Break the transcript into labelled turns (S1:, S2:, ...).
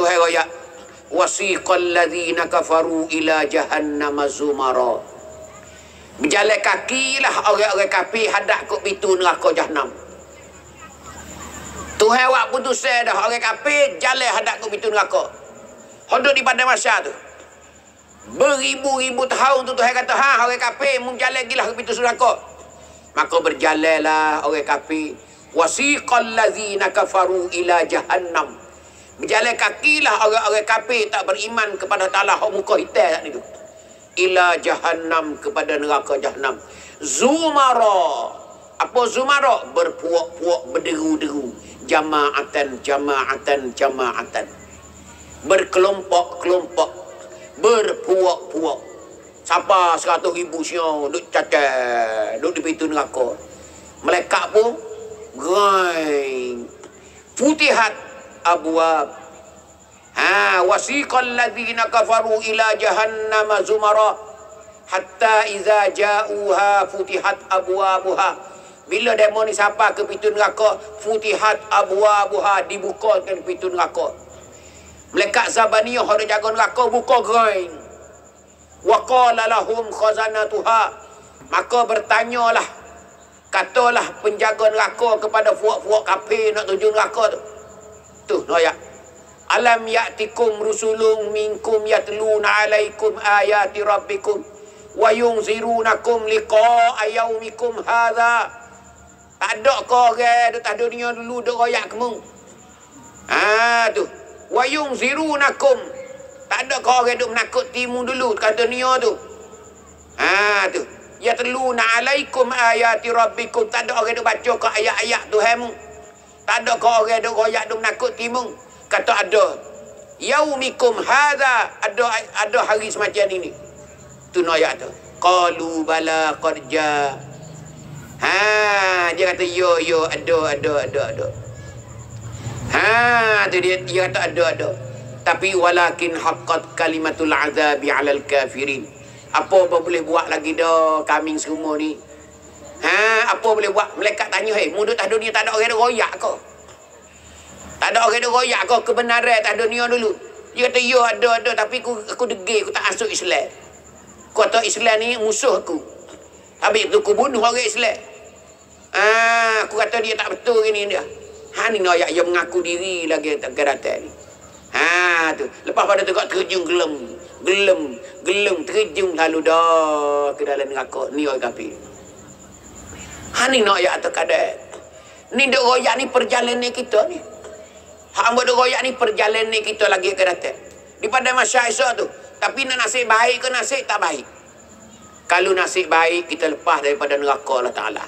S1: Tuhai royak. Wasiqal ladzina kafaru ila jahannam zumara. Berjalan kakilah orang-orang kafir hadap ke pintu neraka Jahannam. Tuhan awak putus dah orang kafir jalan hadap ke pintu neraka. Hodok di padang mahsyar tu. Beribu-ribu tahun tu Tuhan kata, orang kafir mung jalan gilah ke pintu neraka. Maka berjalanlah orang kafir. Wasiqal ladzina kafaru ila jahannam. Berjalan kakilah orang-orang kafir tak beriman kepada Ta'ala muka hitam itu. Ila jahannam, kepada neraka Jahannam. Zumara. Apa zumara? Berpuak-puak, berderu-deru. Jama'atan. Berkelompok-kelompok. Berpuak-puak. Siapa 100,000 siang duk cacat, duk di pintu neraka. Malaikat pun gain. Futihat abwab. Wasiqal ladzina kafaru ila jahannam zumara hatta iza ja'uha futihat abwabuha. Bila demo ni sampai ke pintu neraka, futihat abwabuha, dibukakan pintu neraka. Malaikat Zabaniyah ada jaga neraka buka gerai. Wa qala lahum khazanatuha. Maka bertanyalah, katalah penjaga neraka kepada fuak-fuak kafir nak tuju neraka tu. Tuh ayat. Alam ya'tikum rusulun minkum yatluna alaikum ayati rabbikum wa yunzirunakum liqa'a yaumikum hadha. Tak ada ke orang duk tak dunia dulu duk royak kamu. Tu. Wa yunzirunakum. Tak ada ke orang duk menakuti mu dulu kat dunia tu. Tu. Yatluna alaikum ayati rabbikum. Tak ada orang duk baca ke ayat-ayat Tuhanmu. Tak ada ke orang duk royak duk menakuti mu. Kata ada. Yaumikum hadha. Ada hari semacam ini. Tu ayat tu. Qalu bala qad ja. Dia kata yo ada. Tu dia kata ada. Tapi walakin haqqat kalimatul azabi 'alal kafirin. Apa boleh buat lagi dah kambing semua ni? Apa boleh buat? Malaikat tanya, mulut tak dunia tak ada orang royak ke? Tak ada orang royak kau kebenaran tak dunia dulu. Dia kata, ya ada, tapi aku degil, aku tak masuk Islam. Kau tahu Islam ni musuh aku. Habis tu aku bunuh orang Islam. Aku kata dia tak betul ini dia. Ni ayat yang mengaku diri lagi tak keratan ni. Tu. Lepas pada tu kau terjun gelem terjun lalu dah ke dalam neraka. Ni orang kafir. Ni ayat tu kadang. Ni dok royak ni perjalanan kita ni. Hamba duk royak ni perjalanan kita lagi ke datang. Di pada masa esok tu. Tapi nak nasib baik ke nasib tak baik? Kalau nasib baik, kita lepas daripada neraka Allah Ta'ala.